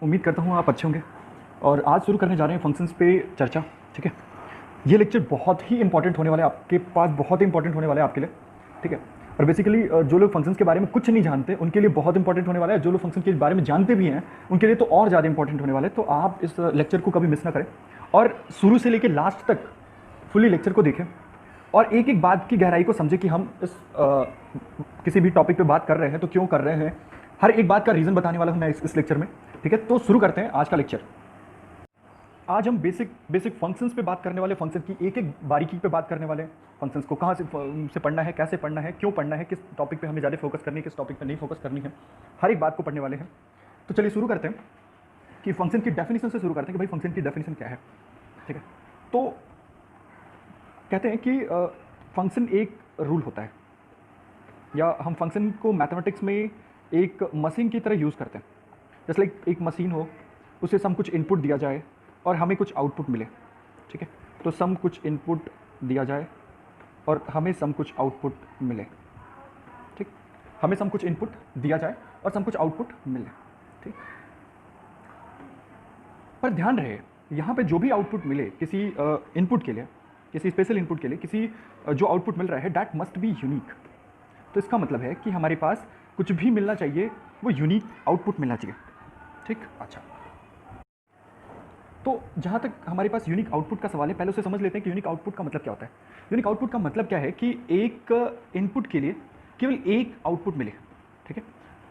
उम्मीद करता हूँ आप अच्छे होंगे। और आज शुरू करने जा रहे हैं फंक्शंस पे चर्चा। ठीक है, ये लेक्चर बहुत ही इंपॉर्टेंट होने वाला है आपके पास, बहुत ही इंपॉर्टेंट होने वाला है आपके लिए। ठीक है, और बेसिकली जो लोग फंक्शंस के बारे में कुछ नहीं जानते उनके लिए बहुत इंपॉर्टेंट होने वाला है, जो लोग फंक्शन के बारे में जानते भी हैं उनके लिए तो और ज़्यादा इंपॉर्टेंट होने वाला है। तो आप इस लेक्चर को कभी मिस ना करें और शुरू से लेकर लास्ट तक फुली लेक्चर को देखें और एक एक बात की गहराई को समझें कि हम इस किसी भी टॉपिक पे बात कर रहे हैं तो क्यों कर रहे हैं। हर एक बात का रीज़न बताने वाला हूं मैं इस लेक्चर में। ठीक है, तो शुरू करते हैं आज का लेक्चर। आज हम बेसिक फंक्शंस पे बात करने वाले, फंक्शन की एक एक बारीकी पे बात करने वाले हैं। फंक्शंस को कहाँ से पढ़ना है, कैसे पढ़ना है, क्यों पढ़ना है, किस टॉपिक पे हमें ज़्यादा फोकस करनी है, किस टॉपिक पे नहीं फोकस करनी है, हर एक बात को पढ़ने वाले हैं। तो चलिए शुरू करते हैं कि फंक्शन की डेफिनेशन से शुरू करते हैं कि भाई फंक्शन की डेफिनेशन क्या है। ठीक है, तो कहते हैं कि फंक्शन एक रूल होता है, या हम फंक्शन को मैथमेटिक्स में एक मशीन की तरह यूज़ करते हैं। जैसे लाइक एक मशीन हो, उसे सम कुछ इनपुट दिया जाए और हमें कुछ आउटपुट मिले। ठीक है, तो सम कुछ इनपुट दिया जाए और हमें सम कुछ आउटपुट मिले। ठीक, हमें सम कुछ इनपुट दिया जाए और सम कुछ आउटपुट मिले। ठीक, पर ध्यान रहे यहाँ पे जो भी आउटपुट मिले किसी इनपुट के लिए, किसी स्पेशल इनपुट के लिए, किसी जो आउटपुट मिल रहा है दैट मस्ट बी यूनिक। तो इसका मतलब है कि हमारे पास कुछ भी मिलना चाहिए वो यूनिक आउटपुट मिलना चाहिए। ठीक, अच्छा, तो जहाँ तक हमारे पास यूनिक आउटपुट का सवाल है, पहले उसे समझ लेते हैं कि यूनिक आउटपुट का मतलब क्या होता है। यूनिक आउटपुट का मतलब क्या है कि एक इनपुट के लिए केवल एक आउटपुट मिले। ठीक है,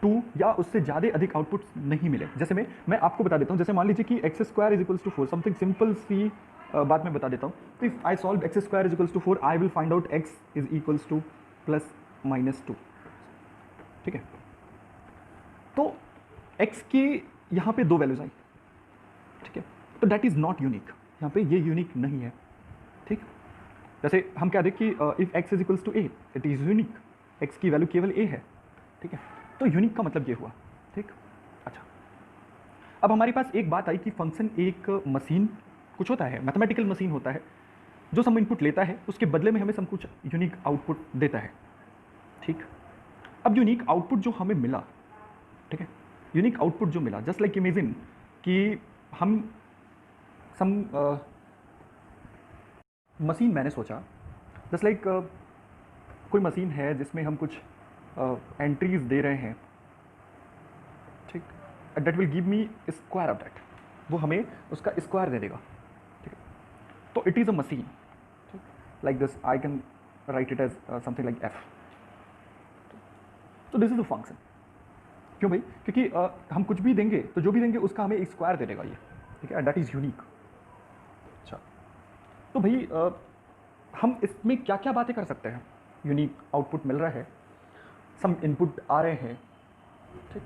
टू या उससे ज़्यादा अधिक आउटपुट नहीं मिले। जैसे मैं आपको बता देता हूँ, जैसे मान लीजिए कि x square is equals to 4, something simple सी बात मैं बता देता हूँ। तो if I solve x square is equals to 4, I will find out x is equals to plus minus 2। ठीक है, तो x की यहाँ पे दो वैल्यूज आई। ठीक है, तो दैट इज नॉट यूनिक, यहाँ पे ये यूनिक नहीं है। ठीक, जैसे हम कह दें कि if x is equals to a, it is unique, x की वैल्यू केवल a है। ठीक है, तो यूनिक का मतलब ये हुआ। ठीक, अच्छा, अब हमारे पास एक बात आई कि फंक्शन एक मशीन कुछ होता है, मैथमेटिकल मशीन होता है जो सम इनपुट लेता है, उसके बदले में हमें सम कुछ यूनिक आउटपुट देता है। ठीक, अब यूनिक आउटपुट जो हमें मिला, ठीक है, यूनिक आउटपुट जो मिला, जस्ट लाइक इमेजिन कि हम सम मशीन, मैंने सोचा जस्ट लाइक कोई मशीन है जिसमें हम कुछ एंट्रीज दे रहे हैं। ठीक, that will give me square of that, वो हमें उसका स्क्वायर दे देगा। ठीक है, तो इट इज़ अ मशीन। ठीक, like this I can write it as something like f. तो दिस इज अ फंक्शन। क्यों भाई? क्योंकि हम कुछ भी देंगे तो जो भी देंगे उसका हमें एक स्क्वायर दे देगा ये। ठीक है, दैट इज़ यूनिक। अच्छा, तो भाई हम इसमें क्या क्या बातें कर सकते हैं। यूनिक आउटपुट मिल रहा है, सम इनपुट आ रहे हैं। ठीक,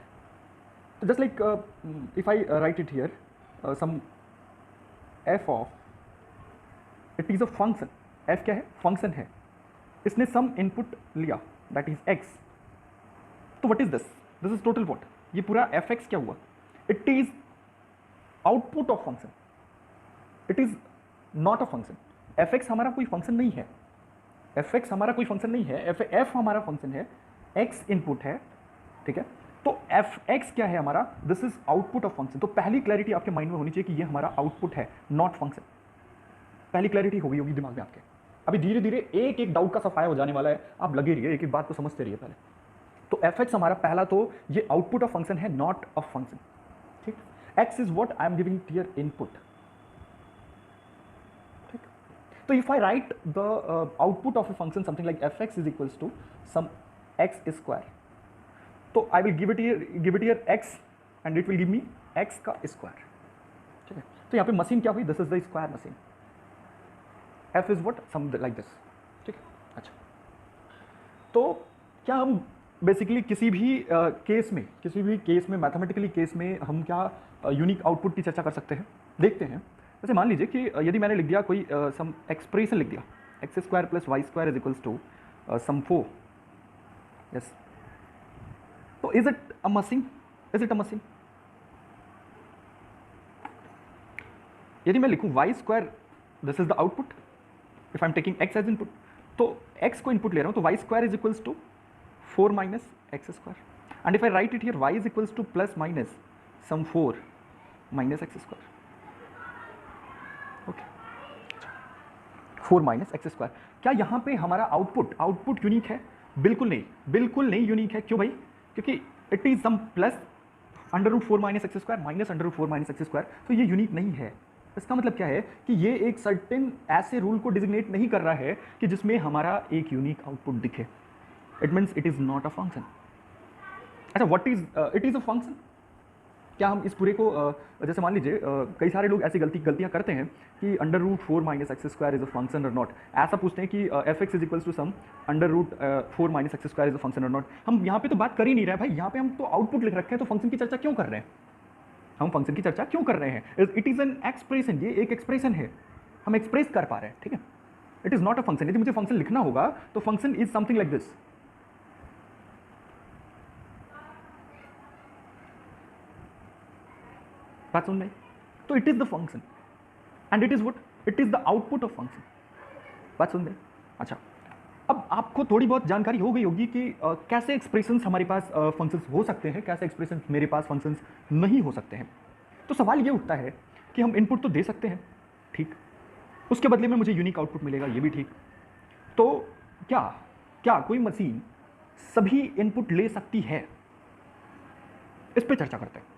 तो just like if I write it here some f of, it is a function. F क्या है? फंक्शन है। इसने सम इनपुट लिया दैट इज एक्स। तो what is this? This is total what? ये पूरा एफ एक्स क्या हुआ? It is output of function, it is not a function. F x हमारा कोई फंक्शन नहीं है, एफ एक्स हमारा कोई फंक्शन नहीं है, एफ हमारा फंक्शन है, एक्स इनपुट है। ठीक है, तो एफ एक्स क्या है हमारा? This is output of function. तो पहली क्लैरिटी आपके माइंड में होनी चाहिए कि ये हमारा आउटपुट है, नॉट फंक्शन। पहली क्लैरिटी हो गई होगी दिमाग में आपके। अभी धीरे धीरे एक एक डाउट का सफाया हो जाने वाला है, आप लगे रहिए, एक एक बात को समझते रहिए पहले। तो एफ एक्स हमारा पहला, तो ये आउटपुट ऑफ फंक्शन है, नॉट अ फंक्शन। ठीक, x is what I am giving here input. ठीक, तो if I write the output of a function something like f x is equals to some x square, तो I will give it here x and it will give me x का square. ठीक है, तो यहाँ पे machine क्या हुई? This is the square machine. F is what? Some like this. ठीक है, अच्छा, तो क्या हम बेसिकली किसी भी केस में मैथमेटिकली केस में हम क्या यूनिक आउटपुट की चर्चा कर सकते हैं? देखते हैं। जैसे मान लीजिए कि यदि मैंने लिख दिया कोई सम एक्सप्रेशन लिख दिया, x square plus y square is equals to some 4। Yes, तो is it a machine? Is it a machine? यदि मैं लिखूं y square, this is the output, if I am taking x as input, तो x को input ले रहा हूं, तो y square is equals to 4 minus x square. And if I write it here y is equals to plus minus some 4, minus x square, okay, 4 minus x square. क्या यहाँ पे हमारा आउटपुट यूनिक है? बिल्कुल नहीं, बिल्कुल नहीं यूनिक है। क्यों भाई? क्योंकि it is some plus under root 4 minus x square minus under root 4 minus x square, तो ये यूनिक नहीं है। इसका मतलब क्या है कि ये एक सर्टेन ऐसे रूल को डिजिग्नेट नहीं कर रहा है कि जिसमें हमारा एक यूनिक आउटपुट दिखे। It means it is not a function. अच्छा, what is it is a function? क्या हम इस पूरे को जैसे मान लीजिए कई सारे लोग ऐसी गलतियां करते हैं कि under root 4 minus x square is a function और नॉट। ऐसा पूछते हैं कि f x is equals to some under root 4 minus x square is a function और नॉट। हम यहाँ पे तो बात कर ही नहीं रहे भाई, यहाँ पे हम तो आउटपुट लिख रखे हैं, तो फंक्शन की चर्चा क्यों कर रहे हैं? हम फंक्शन की चर्चा क्यों कर रहे हैं? इट इज एन एक्सप्रेशन, ये एक एक्सप्रेशन है, हम एक्सप्रेस कर पा रहे हैं, ठीक है। It is not a function. यदि मुझे फंक्शन लिखना होगा तो function is something like this. बात सुन रहे? तो it is the function and it is what? It is the output of function. बात सुन रहे? अच्छा, अब आपको थोड़ी बहुत जानकारी हो गई होगी कि कैसे एक्सप्रेशंस हमारे पास फंक्शंस हो सकते हैं, कैसे एक्सप्रेशंस मेरे पास फंक्शंस नहीं हो सकते हैं। तो सवाल ये उठता है कि हम इनपुट तो दे सकते हैं, ठीक, उसके बदले में मुझे यूनिक आउटपुट मिलेगा, ये भी ठीक। तो क्या क्या कोई मशीन सभी इनपुट ले सकती है? इस पे चर्चा करते हैं।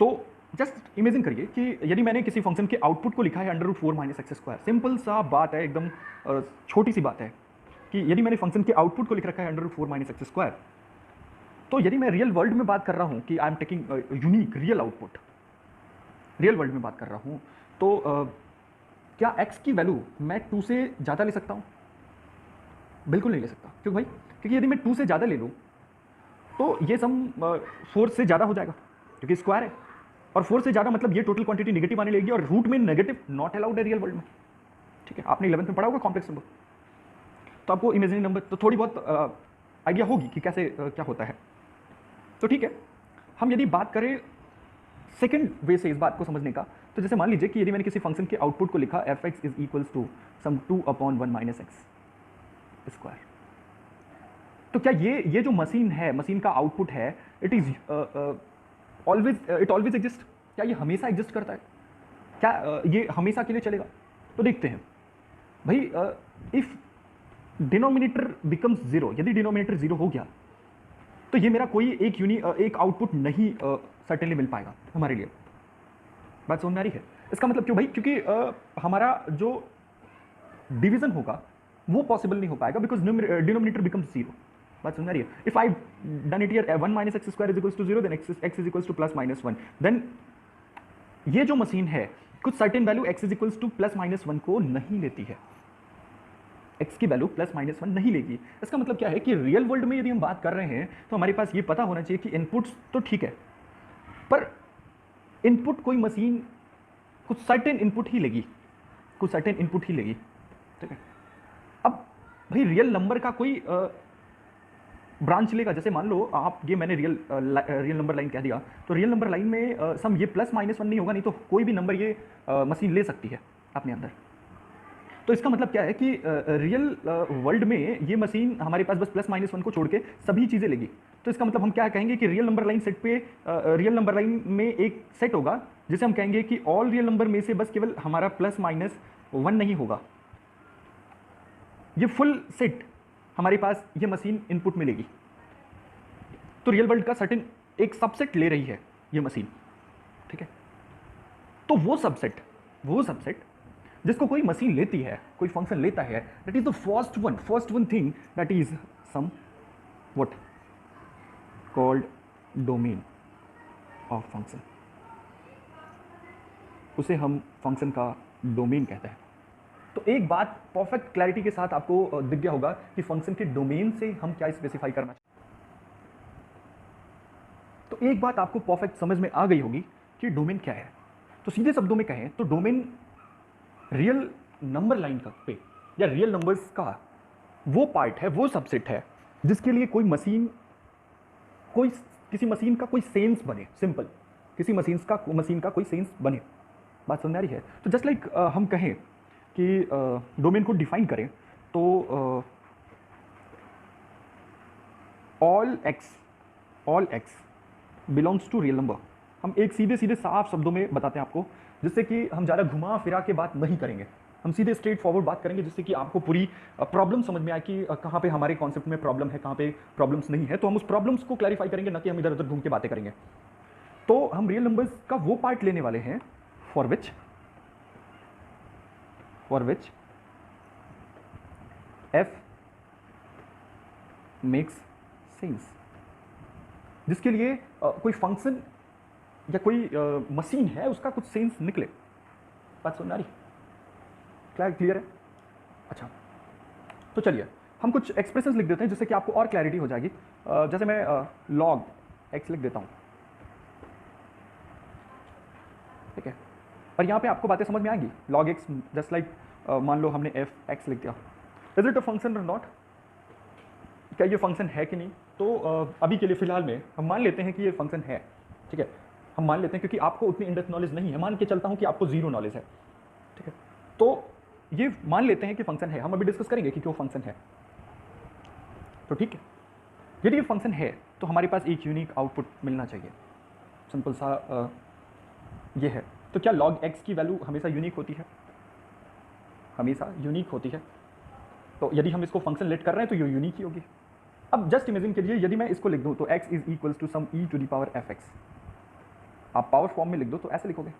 तो जस्ट इमेजिन करिए कि यदि मैंने किसी फंक्शन के आउटपुट को लिखा है under root 4 minus x square. Simple सा बात है, एकदम छोटी सी बात है कि यदि मैंने फंक्शन के आउटपुट को लिख रखा है under root 4 minus x square, तो यदि मैं रियल वर्ल्ड में बात कर रहा हूं कि आई am taking unique real output, real world में बात कर रहा हूं, तो क्या x की वैल्यू मैं 2 से ज़्यादा ले सकता हूं? बिल्कुल नहीं ले सकता। क्यों भाई? क्योंकि यदि मैं 2 से ज़्यादा ले लूं तो ये सम 4 से ज़्यादा हो जाएगा, क्योंकि स्क्वायर है, और 4 से ज़्यादा मतलब ये टोटल क्वांटिटी नेगेटिव आने लगेगी, और रूट में नेगेटिव नॉट अलाउड है रियल वर्ल्ड में, ठीक है। आपने 11th में पढ़ा होगा कॉम्प्लेक्स नंबर, तो आपको इमेजिनरी नंबर तो थोड़ी बहुत आइडिया होगी कि कैसे क्या होता है। तो ठीक है, हम यदि बात करें सेकंड वे से इस बात को समझने का, तो जैसे मान लीजिए कि यदि मैंने किसी फंक्शन के आउटपुट को लिखा f x is equals to some 2/1 minus x square, तो क्या ये जो मशीन है, मशीन का आउटपुट है, इट इज ऑलवेज एग्जिस्ट? क्या ये हमेशा एग्जिस्ट करता है? क्या ये हमेशा के लिए चलेगा? तो देखते हैं भाई, इफ डिनोमिनेटर बिकम्स जीरो, यदि डिनोमिनेटर जीरो हो गया तो ये मेरा कोई एक आउटपुट नहीं सर्टेनली मिल पाएगा हमारे लिए। बात समझ में आ रही है? इसका मतलब क्यों भाई? क्योंकि हमारा जो डिवीजन होगा वो पॉसिबल नहीं हो पाएगा, बिकॉज डिनोमिनेटर बिकम्स जीरो। बात समझ में आ रही है? If I done it here 1 minus x square is equals to zero, then x is equals to plus minus 1, then ये जो मशीन है कुछ certain value x is equals to plus minus 1 को नहीं लेती है, x की वैल्यू प्लस माइनस 1 नहीं लेगी। इसका मतलब क्या है कि रियल वर्ल्ड में यदि हम बात कर रहे हैं तो हमारे पास ये पता होना चाहिए कि इनपुट्स तो ठीक है, पर इनपुट कोई मशीन कुछ सर्टेन इनपुट ही लेगी, कुछ सर्टेन इनपुट ही लेगी, ठीक है। अब भाई रियल नंबर का कोई ब्रांच लेगा, जैसे मान लो आप, ये मैंने रियल नंबर लाइन कह दिया, तो रियल नंबर लाइन में सम ये प्लस माइनस 1 नहीं होगा, नहीं तो कोई भी नंबर ये मशीन ले सकती है अपने अंदर। तो इसका मतलब क्या है कि रियल वर्ल्ड में ये मशीन हमारे पास बस प्लस माइनस 1 को छोड़ के सभी चीज़ें लेगी। तो इसका मतलब हम क्या कहेंगे कि रियल नंबर लाइन सेट पे रियल नंबर लाइन में एक सेट होगा जिसे हम कहेंगे कि ऑल रियल नंबर में से बस केवल हमारा प्लस माइनस 1 नहीं होगा, ये फुल सेट हमारे पास ये मशीन इनपुट में लेगी। तो रियल वर्ल्ड का सर्टेन एक सबसेट ले रही है ये मशीन, ठीक है। तो वो सबसेट जिसको कोई मशीन लेती है, कोई फंक्शन लेता है, that is the first one thing that is some what called domain of function. उसे हम फंक्शन का डोमेन कहते हैं। तो एक बात परफेक्ट क्लैरिटी के साथ आपको दिख गया होगा कि फंक्शन के डोमेन से हम क्या स्पेसिफाई करना चाहते हैं। तो एक बात आपको परफेक्ट समझ में आ गई होगी कि डोमेन क्या है। तो सीधे शब्दों में कहें तो डोमेन रियल नंबर लाइन का पे या रियल नंबर्स का वो पार्ट है, वो सबसेट है जिसके लिए कोई मशीन, किसी मशीन का कोई सेंस बने। सिंपल, किसी मशीन का कोई सेंस बने। बात समझ में आ रही है? तो जस्ट लाइक हम कहें कि डोमेन को डिफाइन करें तो all x belongs to real number, हम एक सीधे सीधे साफ शब्दों में बताते हैं आपको, जिससे कि हम ज़्यादा घुमा फिरा के बात नहीं करेंगे, हम सीधे स्ट्रेट फॉरवर्ड बात करेंगे, जिससे कि आपको पूरी प्रॉब्लम समझ में आए कि कहाँ पे हमारे कॉन्सेप्ट में प्रॉब्लम है, कहाँ पे प्रॉब्लम्स नहीं है। तो हम उस प्रॉब्लम्स को क्लैरिफाई करेंगे, ना कि हम इधर उधर घूम के बातें करेंगे। तो हम रियल नंबर्स का वो पार्ट लेने वाले हैं for which f makes sense, जिसके लिए कोई फंक्शन या कोई मशीन है उसका कुछ सेंस निकले। बात सुन आ रही? क्लियर है? अच्छा, तो चलिए हम कुछ एक्सप्रेशंस लिख देते हैं जिससे कि आपको और क्लैरिटी हो जाएगी। जैसे मैं log x लिख देता हूं, ठीक है, और यहाँ पे आपको बातें समझ में आएंगी। log x जस्ट लाइक मान लो हमने f x लिख दिया, इज इट अ फंक्शन और नॉट, क्या ये फंक्शन है कि नहीं? तो अभी के लिए फिलहाल में हम मान लेते हैं कि ये फंक्शन है, ठीक है, हम मान लेते हैं, क्योंकि आपको उतनी इंडेप्थ नॉलेज नहीं है, मान के चलता हूं कि आपको जीरो नॉलेज है, ठीक है, तो ये मान लेते हैं कि फंक्शन है। हम अभी डिस्कस करेंगे कि क्यों फंक्शन है। तो ठीक है, यदि ये फंक्शन है तो हमारे पास एक यूनिक आउटपुट मिलना चाहिए, सिंपल सा ये है। तो क्या log x की वैल्यू हमेशा यूनिक होती है? हमेशा यूनिक होती है। तो यदि हम इसको फंक्शन लेट कर रहे हैं तो ये यूनिक ही होगी। अब जस्ट इमेजिन कीजिए, यदि मैं इसको लिख दूं तो x is equals to some e to the power fx, आप पावर फॉर्म में लिख दो तो ऐसे लिखोगे,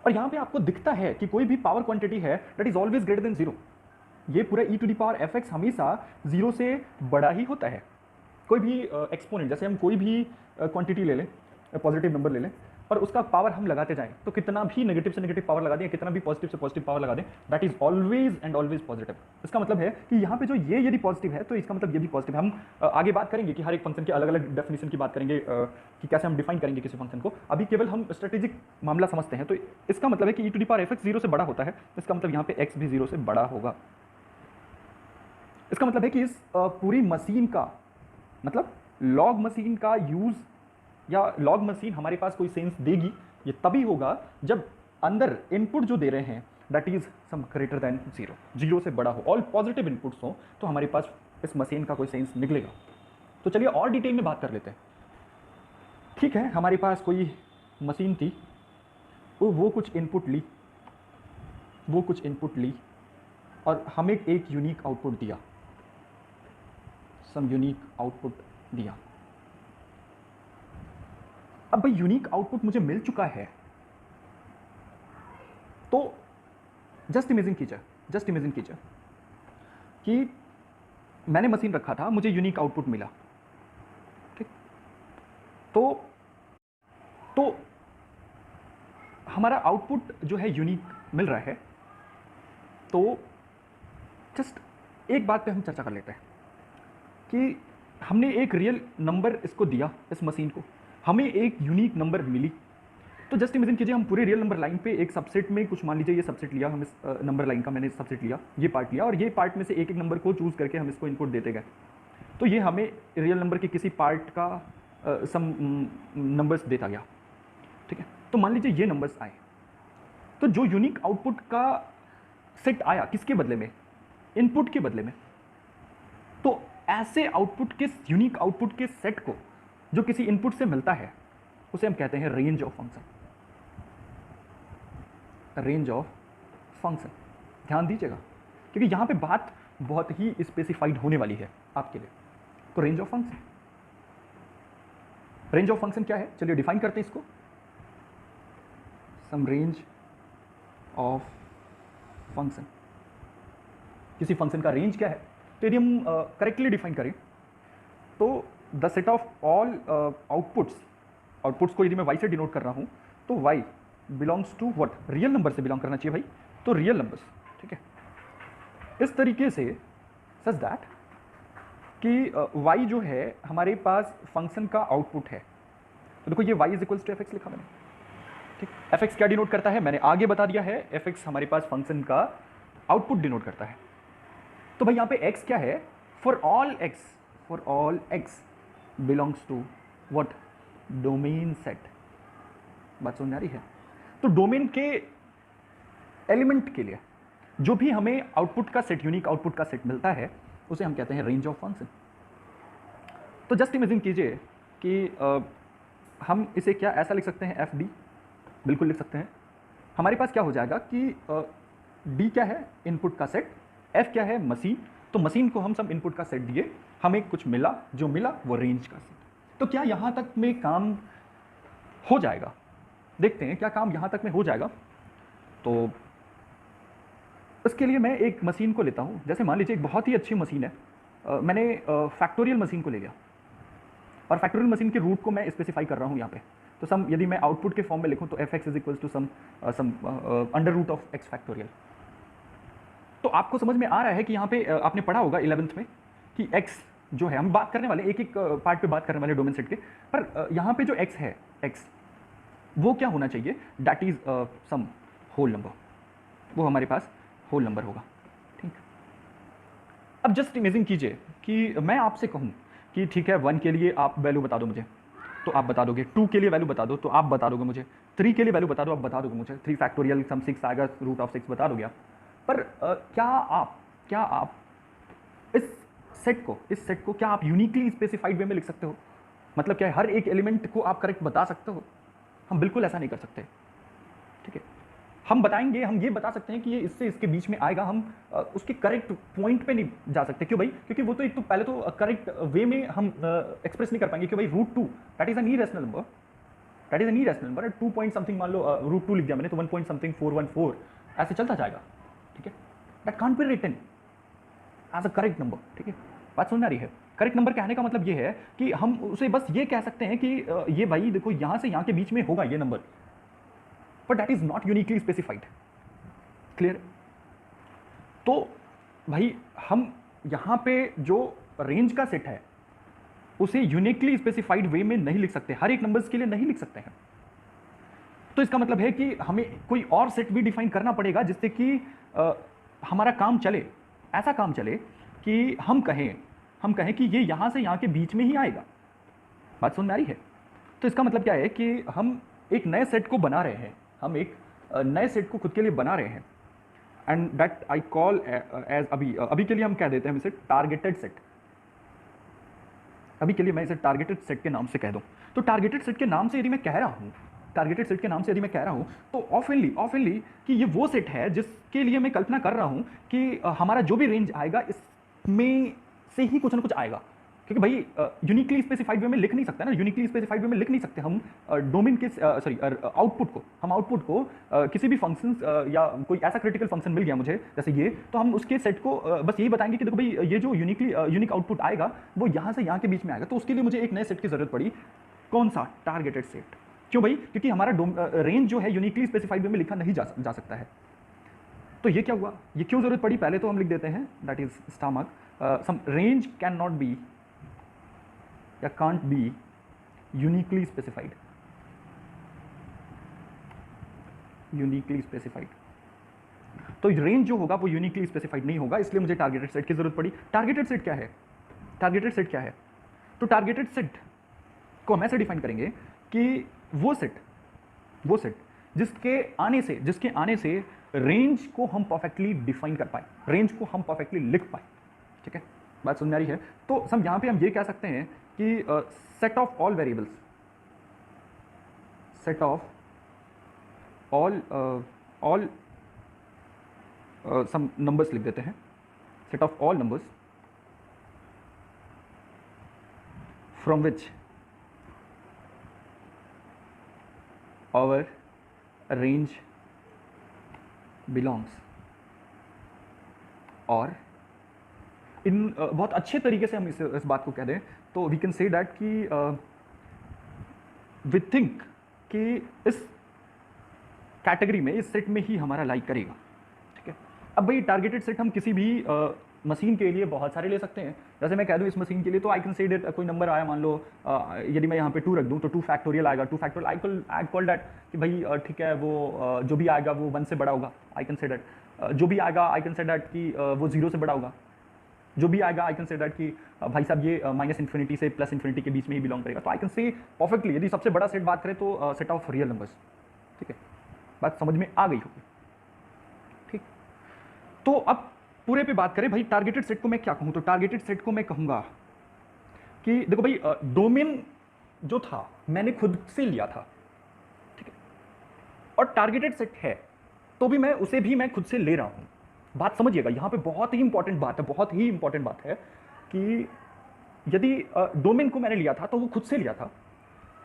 और यहां पे आपको दिखता है कि कोई भी पावर क्वांटिटी है that is always greater than zero. ये पूरा e to the power fx हमेशा जीरो से बड़ा ही होता है। कोई भी एक्सपोनेंट, जैसे हम कोई भी क्वांटिटी ले लें, पॉजिटिव नंबर ले लें, और उसका पावर हम लगाते जाएं, तो कितना भी नेगेटिव से नेगेटिव पावर लगा दें, कितना भी पॉजिटिव से पॉजिटिव पावर लगा दें, that is always and always positive. इसका मतलब है कि यहाँ पे जो ये यदि पॉजिटिव है तो इसका मतलब ये भी पॉजिटिव है। हम आगे बात करेंगे कि हर एक फंक्शन के अलग अलग डेफिनेशन की बात करेंगे, कि कैसे हम डिफाइन करेंगे किसी फंक्शन को। अभी केवल हम स्ट्रेटेजिक मामला समझते हैं। तो इसका मतलब है कि e to the power fx zero से बड़ा होता है, इसका मतलब यहाँ पे x भी जीरो से बड़ा होगा। इसका मतलब है कि इस पूरी मशीन का मतलब लॉग मशीन का यूज या लॉग मशीन हमारे पास कोई सेंस देगी, ये तभी होगा जब अंदर इनपुट जो दे रहे हैं that is some greater than zero, zero से बड़ा हो, ऑल पॉजिटिव इनपुट्स हो, तो हमारे पास इस मशीन का कोई सेंस निकलेगा। तो चलिए और डिटेल में बात कर लेते हैं। ठीक है, हमारे पास कोई मशीन थी, वो कुछ इनपुट ली और हमें एक यूनिक आउटपुट दिया, सम यूनिक आउटपुट दिया। अब भाई यूनिक आउटपुट मुझे मिल चुका है, तो जस्ट इमेजिन कीजिए कि मैंने मशीन रखा था, मुझे यूनिक आउटपुट मिला, ठीक, तो हमारा आउटपुट जो है यूनिक मिल रहा है। तो जस्ट एक बात पे हम चर्चा कर लेते हैं कि हमने एक रियल नंबर इसको दिया, इस मशीन को, हमें एक यूनिक नंबर मिली। तो जस्ट इमेजिन कीजिए हम पूरे रियल नंबर लाइन पे एक सबसेट में कुछ, मान लीजिए ये सबसेट लिया, हम इस नंबर लाइन का मैंने सबसेट लिया, ये पार्ट लिया, और ये पार्ट में से एक एक नंबर को चूज करके हम इसको इनपुट देते गए। तो ये हमें रियल नंबर के किसी पार्ट का सम नंबर्स देता गया, ठीक है। तो मान लीजिए ये नंबर्स आए, तो जो यूनिक आउटपुट का सेट आया किसके बदले में? इनपुट के बदले में। तो ऐसे आउटपुट के यूनिक आउटपुट के सेट को जो किसी इनपुट से मिलता है उसे हम कहते हैं range of function. Range of function, ध्यान दीजिएगा क्योंकि यहां पे बात बहुत ही स्पेसिफाइड होने वाली है आपके लिए। तो रेंज ऑफ फंक्शन क्या है, चलिए डिफाइन करते हैं इसको। सम रेंज ऑफ फंक्शन, किसी फंक्शन का रेंज क्या है? तो यदि हम करेक्टली डिफाइन करें तो the set of all outputs को यदि मैं y से डिनोट कर रहा हूं तो y belongs to what? Real number से बिलोंग करना चाहिए भाई, तो रियल नंबर्स, ठीक है। इस तरीके से सच दैट कि y जो है हमारे पास फंक्शन का आउटपुट है। तो देखो ये y is equals to f x लिखा मैंने, ठीक। एफ एक्स क्या डिनोट करता है मैंने आगे बता दिया है, एफ एक्स हमारे पास फंक्शन का आउटपुट डिनोट करता है। तो भाई यहाँ पे x क्या है? For all x belongs to what? Domain set. बात समझ आ रही है? तो डोमेन के एलिमेंट के लिए जो भी हमें आउटपुट का सेट, यूनिक आउटपुट का सेट मिलता है उसे हम कहते हैं रेंज ऑफ फंक्शन। तो जस्ट इमेजिन कीजिए कि हम इसे क्या ऐसा लिख सकते हैं, एफ डी, बिल्कुल लिख सकते हैं। हमारे पास क्या हो जाएगा कि डी क्या है, इनपुट का सेट, एफ क्या है, मशीन, तो मशीन को हम सब इनपुट का सेट दिए, हमें कुछ मिला, जो मिला वो रेंज का सेट। तो क्या यहां तक में काम हो जाएगा, देखते हैं क्या काम यहां तक में हो जाएगा। तो इसके लिए मैं एक मशीन को लेता हूं, जैसे मान लीजिए एक बहुत ही अच्छी मशीन है, मैंने फैक्टोरियल मशीन को ले लिया और फैक्टोरियल मशीन के रूट को मैं स्पेसिफाई कर रहा हूं यहाँ पे। तो सम, यदि मैं आउटपुट के फॉर्म में लिखूं तो f x is equal to some under root of x factorial. तो आपको समझ में आ रहा है कि यहाँ पे आपने पढ़ा होगा 11th में कि x जो है, हम बात करने वाले एक एक पार्ट पे बात करने वाले डोमेन सेट के, पर यहाँ पे जो x है, x वो क्या होना चाहिए, that is some whole number, वो हमारे पास होल नंबर होगा। ठीक, अब जस्ट इमेजिन कीजिए कि मैं आपसे कहूँ कि ठीक है 1 के लिए आप वैल्यू बता दो मुझे, तो आप बता दोगे, 2 के लिए वैल्यू बता दो तो आप बता दोगे मुझे, 3 के लिए वैल्यू बता दो आप बता दोगे मुझे, 3 फैक्टोरियल सम 6 आएगा, रूट ऑफ 6 बता दोगे आप। पर क्या आप इस सेट को क्या आप यूनिकली स्पेसिफाइड वे में लिख सकते हो? मतलब क्या है, हर एक एलिमेंट को आप करेक्ट बता सकते हो? हम बिल्कुल ऐसा नहीं कर सकते। ठीक है, हम बताएंगे, हम ये बता सकते हैं कि ये इससे इसके बीच में आएगा, हम उसके करेक्ट पॉइंट पे नहीं जा सकते। क्यों भाई? क्योंकि वो तो एक तो पहले तो करेक्ट वे में हम एक्सप्रेस नहीं कर पाएंगे कि भाई root 2 that is an irrational number, that is an irrational number, 2 point something मान लो रूट 2 लिख दिया मैंने तो 1 पॉइंट समथिंग 414 ऐसे चलता जाएगा। ठीक है, that can't be written as a correct number. ठीक है, बात समझ में आ रही है? करेक्ट नंबर कहने का मतलब ये है कि हम उसे बस ये कह सकते हैं कि ये भाई देखो यहां से यहां के बीच में होगा ये number, but that is not uniquely specified. Clear? तो भाई हम यहां पे जो रेंज का सेट है उसे यूनिकली स्पेसिफाइड वे में नहीं लिख सकते, हर एक नंबर्स के लिए नहीं लिख सकते हैं। तो इसका मतलब है कि हमें कोई और सेट भी डिफाइन करना पड़ेगा जिससे कि हमारा काम चले, ऐसा काम चले कि हम कहें कि ये यहां से यहां के बीच में ही आएगा। बात समझ में आ रही है? तो इसका मतलब क्या है कि हम एक नए सेट को बना रहे हैं, हम एक नए सेट को खुद के लिए बना रहे हैं, and that I call as, अभी के लिए हम कह देते हैं इसे टारगेटेड सेट। अभी के लिए मैं इसे टारगेटेड सेट के नाम से कह दूं। तो टारगेटेड सेट के नाम से यदि मैं कह रहा हूं, तो ऑफनली कि ये वो सेट है जिसके लिए मैं कल्पना कर रहा हूं कि हमारा जो भी रेंज आएगा इसमें से ही कुछ ना कुछ आएगा। क्योंकि भाई यूनिकली स्पेसिफाइड वे में लिख नहीं सकते ना, यूनिकली स्पेसिफाइड वे में लिख नहीं सकते हम डोमेन के आउटपुट को किसी भी फंक्शन या कोई ऐसा क्रिटिकल फंक्शन मिल गया मुझे जैसे ये, तो हम उसके सेट को बस यही बताएंगे कि देखो भाई ये जो यूनिक आउटपुट आएगा वो यहाँ से यहाँ के बीच में आएगा। तो उसके लिए मुझे एक नए सेट की जरूरत पड़ी। कौन सा? Targeted set. क्यों भाई? क्योंकि हमारा रेंज जो है यूनिकली स्पेसिफाइड वे में लिखा नहीं जा सकता है। तो ये क्या हुआ, ये क्यों जरूरत पड़ी? पहले तो हम लिख देते हैं that is star mark, some range can not be या कांट बी यूनिकली स्पेसिफाइड। तो रेंज जो होगा वो यूनिकली स्पेसिफाइड नहीं होगा, इसलिए मुझे टारगेटेड सेट की जरूरत पड़ी। टारगेटेड सेट क्या है? तो टारगेटेड सेट को हम ऐसे डिफाइन करेंगे कि वो सेट जिसके आने से रेंज को हम परफेक्टली डिफाइन कर पाए, रेंज को हम परफेक्टली लिख पाए। ठीक है, बात समझ में आ रही है? तो सम यहां पे हम ये कह सकते हैं कि set of all variables, set of all some numbers लिख देते हैं, set of all numbers from which our range belongs. और इन बहुत अच्छे तरीके से हम इस बात को कह दें तो वी कैन से दैट कि वी थिंक कि इस कैटेगरी में, इस सेट में ही हमारा लाइक करेगा। ठीक है, अब भाई टारगेटेड सेट हम किसी भी मशीन के लिए बहुत सारे ले सकते हैं। जैसे मैं कह दूं इस मशीन के लिए तो आई कैन से दैट कोई नंबर आया, मान लो यदि मैं यहाँ पे 2 रख दूं तो 2 फैक्टोरियल आएगा, 2 फैक्टोरियल आई कॉल दैट कि भाई ठीक है वो जो भी आएगा वो 1 से बड़ा होगा। आई कैन से दैट जो भी आएगा, आई कैन से दैट कि वो 0 से बड़ा होगा। जो भी आएगा आई कैन से दैट कि भाई साहब ये माइनस इन्फिनिटी से प्लस इन्फिनिटी के बीच में ही बिलोंग करेगा। तो आई कैन से परफेक्टली, यदि सबसे बड़ा सेट बात करें तो सेट ऑफ रियल नंबर्स। ठीक है, बात समझ में आ गई होगी? ठीक, तो अब पूरे पे बात करें भाई टारगेटेड सेट को मैं क्या कहूं। तो टारगेटेड सेट को मैं कहूंगा कि देखो भाई जो था मैंने खुद से लिया था, ठीक है, और टारगेटेड सेट है तो भी मैं उसे भी मैं खुद से ले रहा हूँ। बात समझिएगा, यहाँ पे बहुत ही इंपॉर्टेंट बात है, बहुत ही इंपॉर्टेंट बात है कि यदि डोमेन को मैंने लिया था तो वो खुद से लिया था,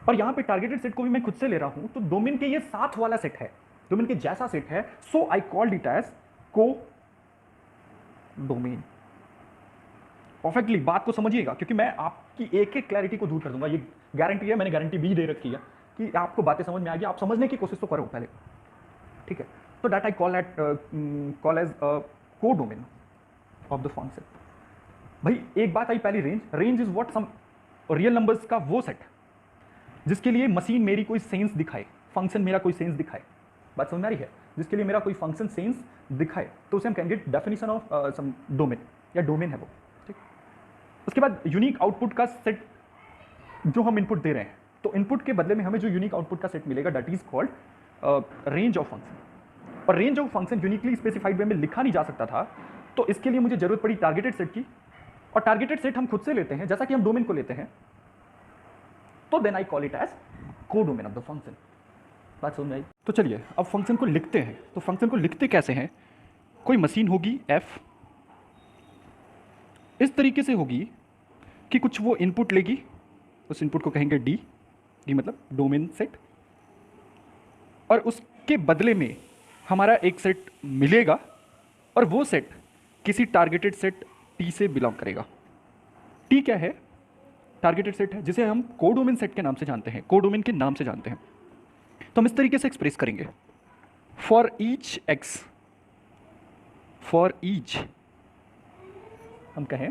और यहाँ पे टारगेटेड सेट को भी मैं खुद से ले रहा हूँ, तो डोमेन के ये साथ वाला सेट है, डोमेन के जैसा सेट है, सो आई कॉल्ड इट एज को डोमेन। परफेक्टली बात को समझिएगा, क्योंकि मैं आपकी एक एक क्लैरिटी को दूर कर दूंगा, ये गारंटी है, मैंने गारंटी भी दे रखी है कि आपको बातें समझ में आ गई। आप समझने की कोशिश तो करो पहले, ठीक है। तो दैट आई कॉल एज को डोमेन ऑफ द फंक्शन। भाई एक बात आई पहली, range is what, some real numbers का वो सेट जिसके लिए मशीन मेरी कोई सेंस दिखाए, फंक्शन मेरा कोई सेंस दिखाए। बात समझ में आ रही है? जिसके लिए मेरा कोई फंक्शन सेंस दिखाए तो उसे हम कहेंगे डेफिनेशन ऑफ सम डोमेन, या डोमेन है वो, ठीक। उसके बाद यूनिक आउटपुट का सेट जो हम इनपुट दे रहे हैं, तो इनपुट के बदले में हमें जो यूनिक आउटपुट का सेट मिलेगा that is called range of function. और range of function uniquely specified way में लिखा नहीं जा सकता था, तो इसके लिए मुझे जरूरत पड़ी टारगेटेड सेट की, और टारगेटेड सेट हम खुद से लेते हैं जैसा कि हम डोमेन को लेते हैं, तो then I call it as को डोमेन ऑफ द फंक्शन। बात समझ में आई? तो चलिए अब फंक्शन को लिखते हैं। तो फंक्शन को लिखते कैसे हैं? कोई मशीन होगी एफ, इस तरीके से होगी कि कुछ वो इनपुट लेगी, उस इनपुट को कहेंगे डी, डी मतलब डोमेन सेट, और उसके बदले में हमारा एक सेट मिलेगा, और वो सेट किसी टारगेटेड सेट टी से बिलोंग करेगा। टी क्या है? टारगेटेड सेट है, जिसे हम कोडोमेन सेट के नाम से जानते हैं, कोडोमेन के नाम से जानते हैं। तो हम इस तरीके से एक्सप्रेस करेंगे, for each x, for each हम कहें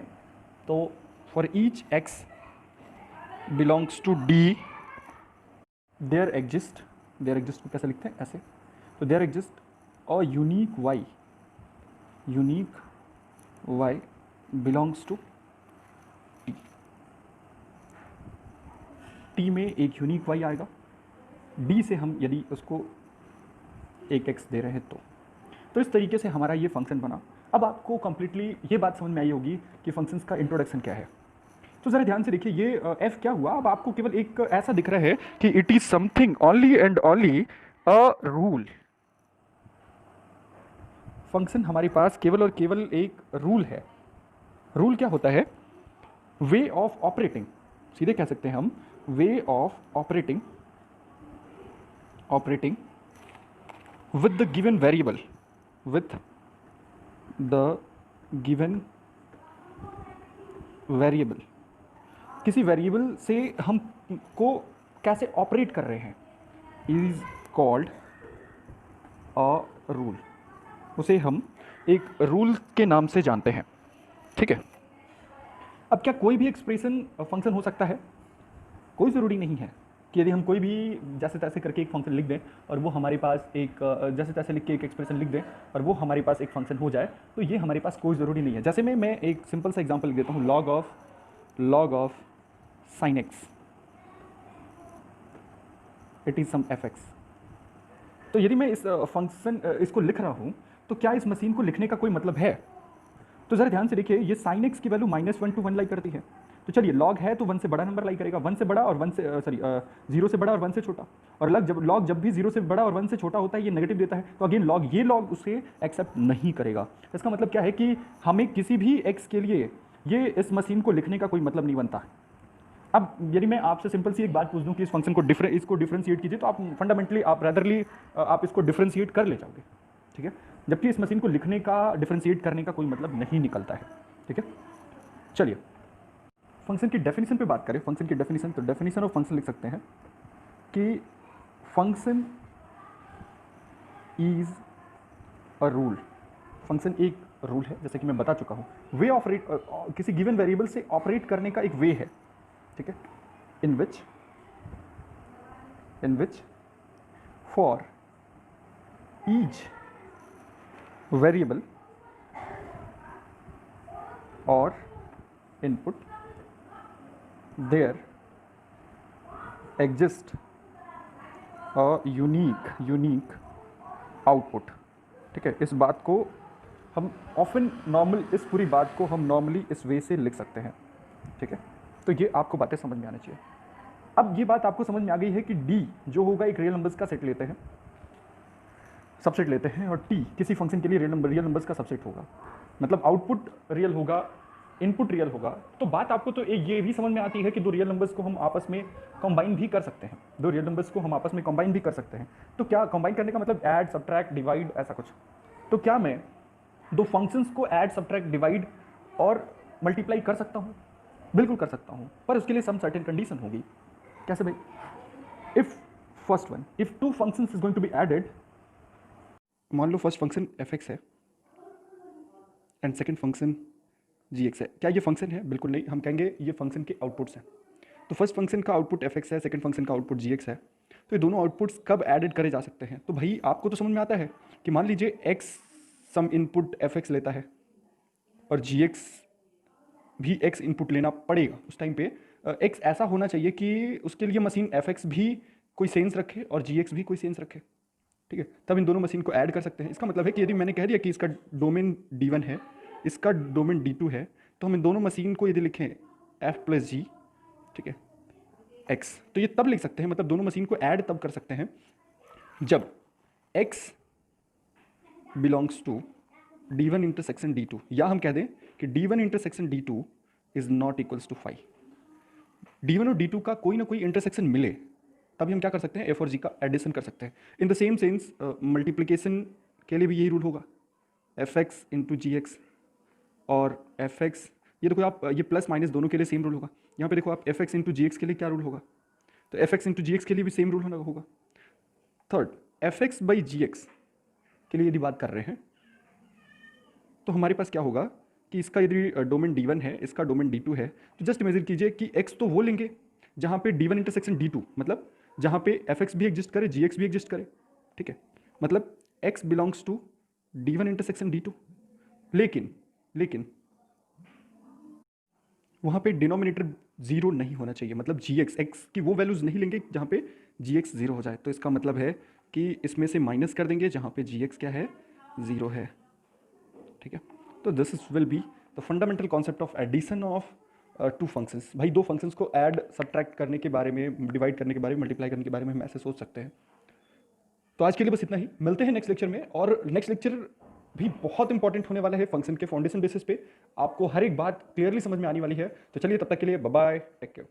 तो for each x belongs to D, there exist को कैसे लिखते हैं? ऐसे। तो there exist a unique y belongs to T. T में एक यूनिक वाई आएगा, डी से हम यदि उसको एक एक्स दे रहे हैं तो इस तरीके से हमारा ये फंक्शन बना। अब आपको कंप्लीटली ये बात समझ में आई होगी कि फंक्शंस का इंट्रोडक्शन क्या है। तो ज़रा ध्यान से देखिए, ये एफ क्या हुआ? अब आपको केवल एक ऐसा दिख रहा है कि it is something only and only a rule. Function हमारे पास केवल और केवल एक रूल है। रूल क्या होता है? वे ऑफ ऑपरेटिंग, सीधे कह सकते हैं हम way of operating with the given variable, with the given variable, किसी वेरिएबल से हम को कैसे ऑपरेट कर रहे हैं, इज कॉल्ड अ रूल। उसे हम एक रूल के नाम से जानते हैं, ठीक है। अब क्या कोई भी एक्सप्रेशन फंक्शन हो सकता है? कोई ज़रूरी नहीं है कि यदि हम कोई भी जैसे तैसे करके एक फंक्शन लिख दें और वो हमारे पास एक जैसे तैसे लिख के एक एक्सप्रेशन लिख दें और वो हमारे पास एक फंक्शन हो जाए, तो ये हमारे पास कोई ज़रूरी नहीं है। जैसे मैं एक सिंपल सा एग्जांपल लिख देता हूँ, log of sin x, it is some fx। तो यदि मैं इस फंक्शन इसको लिख रहा हूँ, तो क्या इस मशीन को लिखने का कोई मतलब है? तो ज़रा ध्यान से देखिए, ये sin x की वैल्यू -1 to 1 लाई करती है। तो चलिए लॉग है तो 1 से बड़ा नंबर लाई करेगा, 1 से बड़ा और 1 से 0 से बड़ा और 1 से छोटा। और लॉग जब भी 0 से बड़ा और 1 से छोटा होता है ये नेगेटिव देता है, तो अगेन लॉग उसे एक्सेप्ट नहीं करेगा। इसका मतलब क्या है कि हमें किसी भी एक्स के लिए ये इस मशीन को लिखने का कोई मतलब नहीं बनता। अब यदि मैं आपसे सिंपल सी एक बात पूछ दूं कि इस फंक्शन को इसको डिफ्रेंशिएट कीजिए, तो आप फंडामेंटली आप इसको डिफ्रेंशिएट कर ले जाओगे, ठीक है। जबकि इस मशीन को लिखने का, डिफ्रेंशिएट करने का कोई मतलब नहीं निकलता है, ठीक है। चलिए फंक्शन की डेफिनेशन पे बात करें। फंक्शन की डेफिनेशन, तो डेफिनेशन ऑफ फंक्शन लिख सकते हैं कि function is a rule. Function एक रूल है, जैसे कि मैं बता चुका हूँ। वे ऑपरेट, किसी गिवन वेरिएबल से ऑपरेट करने का एक वे है, ठीक है। इन विच फॉर ईच वेरिएबल और input there exist a unique output, ठीक है। इस बात को हम ऑफन नॉर्मल, इस पूरी बात को हम नॉर्मली इस वे से लिख सकते हैं, ठीक है। तो ये आपको बातें समझ में आनी चाहिए। अब ये बात आपको समझ में आ गई है कि डी जो होगा एक रियल नंबर्स का सेट लेते हैं, सबसेट लेते हैं, और टी किसी फंक्शन के लिए रियल नंबर्स का सबसेट होगा, मतलब आउटपुट रियल होगा, इनपुट रियल होगा। तो बात आपको तो ये भी समझ में आती है कि दो रियल नंबर्स को हम आपस में कंबाइन भी कर सकते हैं, दो रियल नंबर्स को हम आपस में कंबाइन भी कर सकते हैं। तो क्या कंबाइन करने का मतलब ऐड, सब्ट्रैक्ट, डिवाइड, ऐसा कुछ। तो क्या मैं दो फंक्शंस को ऐड, सब्ट्रैक्ट, डिवाइड और मल्टीप्लाई कर सकता हूँ? बिल्कुल कर सकता हूँ, पर उसके लिए सम सर्टेन कंडीशन होगी। कैसे भाई? If first one, if two functions is going to be added, मान लो फर्स्ट फंक्शन एफ एक्स है and second function g x है। क्या ये फंक्शन है? बिल्कुल नहीं, हम कहेंगे ये फंक्शन के आउटपुट्स हैं। तो फर्स्ट फंक्शन का आउटपुट एफ एक्स है, सेकेंड फंक्शन का आउटपुट जी एक्स है। तो ये दोनों आउटपुट्स कब एडेड करे जा सकते हैं? तो भाई आपको तो समझ में आता है कि मान लीजिए एक्स सम इनपुट एफ एक्स लेता है और जी एक्स भी एक्स इनपुट लेना पड़ेगा। उस टाइम पे एक्स ऐसा होना चाहिए कि उसके लिए मशीन एफ एक्स भी कोई सेंस रखे और जी एक्स भी कोई सेंस रखे, ठीक है? तब इन दोनों मशीन को ऐड कर सकते हैं। इसका मतलब है कि यदि मैंने कह दिया कि इसका डोमेन D1 है, इसका डोमेन D2 है, तो हम इन दोनों मशीन को यदि लिखें F प्लस जी, ठीक है, X, तो ये तब लिख सकते हैं, मतलब दोनों मशीन को ऐड तब कर सकते हैं जब X belongs to D1 intersection D2, या हम कह दें कि D1 intersection D2 is not equals to 5। D1 और D2 का कोई ना कोई इंटरसेक्शन मिले तभी हम क्या कर सकते हैं? एफ और जी का एडिशन कर सकते हैं। In the same sense multiplication के लिए भी यही रूल होगा, F x into g x और एफ एक्स, ये देखो आप, ये प्लस माइनस दोनों के लिए सेम रूल होगा। यहाँ पे देखो आप, f x into g x के लिए क्या रूल होगा? तो f x into g x के लिए भी सेम रूल होगा। Third, f x by g x के लिए यदि बात कर रहे हैं तो हमारे पास क्या होगा कि इसका यदि डोमेन D1 है, इसका डोमेन D2 है, तो जस्ट इमेजिन कीजिए कि x तो वो लेंगे जहाँ पे D1 इंटरसेक्शन D2, मतलब जहाँ पे fx भी एग्जिस्ट करे, gx भी एग्जिस्ट करे, ठीक है? मतलब x belongs to D1 intersection D2, लेकिन वहाँ पे डिनोमिनेटर जीरो नहीं होना चाहिए, मतलब gx, x की वो वैल्यूज़ नहीं लेंगे जहाँ पे gx जीरो हो जाए। तो इसका मतलब है कि इसमें से माइनस कर देंगे जहाँ पे gx क्या है? जीरो है, ठीक है? तो this is will be the fundamental concept of addition of two functions. भाई दो फंक्शंस को ऐड, सब्ट्रैक्ट करने के बारे में, डिवाइड करने के बारे में, मल्टीप्लाई करने के बारे में हम ऐसे सोच सकते हैं। तो आज के लिए बस इतना ही, मिलते हैं नेक्स्ट लेक्चर में। और नेक्स्ट लेक्चर भी बहुत इंपॉर्टेंट होने वाला है, फंक्शन के फाउंडेशन बेसिस पे आपको हर एक बात क्लियरली समझ में आने वाली है। तो चलिए तब तक के लिए बाय बाय, टेक केयर।